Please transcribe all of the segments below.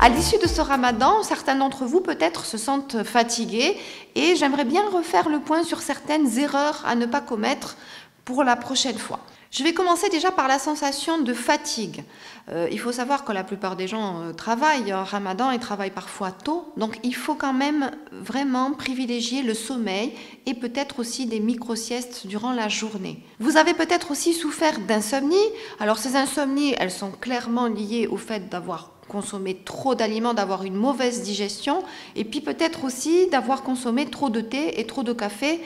À l'issue de ce ramadan, certains d'entre vous peut-être se sentent fatigués et j'aimerais bien refaire le point sur certaines erreurs à ne pas commettre pour la prochaine fois. Je vais commencer déjà par la sensation de fatigue. Il faut savoir que la plupart des gens travaillent en ramadan et travaillent parfois tôt, donc il faut quand même vraiment privilégier le sommeil et peut-être aussi des micro-siestes durant la journée. Vous avez peut-être aussi souffert d'insomnie. Alors ces insomnies, elles sont clairement liées au fait d'avoir consommé trop d'aliments, d'avoir une mauvaise digestion et puis peut-être aussi d'avoir consommé trop de thé et trop de café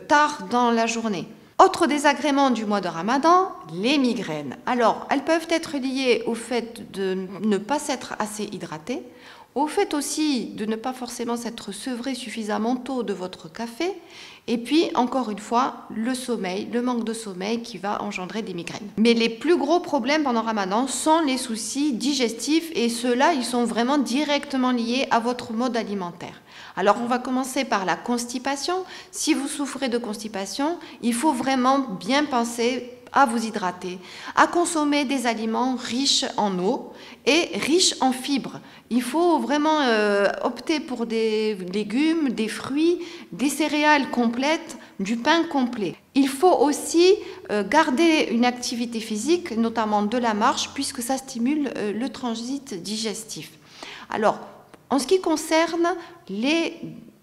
tard dans la journée. Autre désagrément du mois de Ramadan, les migraines. Alors, elles peuvent être liées au fait de ne pas s'être assez hydraté, au fait aussi de ne pas forcément s'être sevré suffisamment tôt de votre café, et puis, encore une fois, le sommeil, le manque de sommeil qui va engendrer des migraines. Mais les plus gros problèmes pendant Ramadan sont les soucis digestifs, et ceux-là, ils sont vraiment directement liés à votre mode alimentaire. Alors, on va commencer par la constipation. Si vous souffrez de constipation, il faut vraiment bien penser à vous hydrater, à consommer des aliments riches en eau et riches en fibres. Il faut vraiment opter pour des légumes, des fruits, des céréales complètes, du pain complet. Il faut aussi garder une activité physique, notamment de la marche, puisque ça stimule le transit digestif. Alors, en ce qui concerne les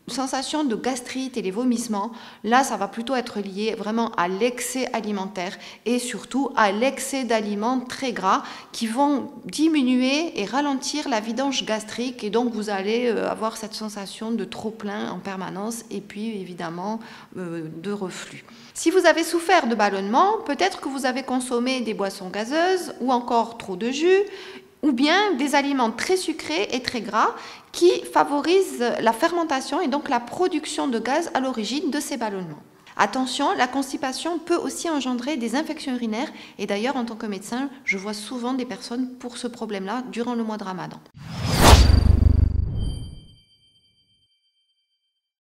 sensations de gastrite et les vomissements, là, ça va plutôt être lié vraiment à l'excès alimentaire et surtout à l'excès d'aliments très gras qui vont diminuer et ralentir la vidange gastrique et donc vous allez avoir cette sensation de trop plein en permanence et puis évidemment de reflux. Si vous avez souffert de ballonnement, peut-être que vous avez consommé des boissons gazeuses ou encore trop de jus, ou bien des aliments très sucrés et très gras qui favorisent la fermentation et donc la production de gaz à l'origine de ces ballonnements. Attention, la constipation peut aussi engendrer des infections urinaires et d'ailleurs en tant que médecin, je vois souvent des personnes pour ce problème-là durant le mois de Ramadan.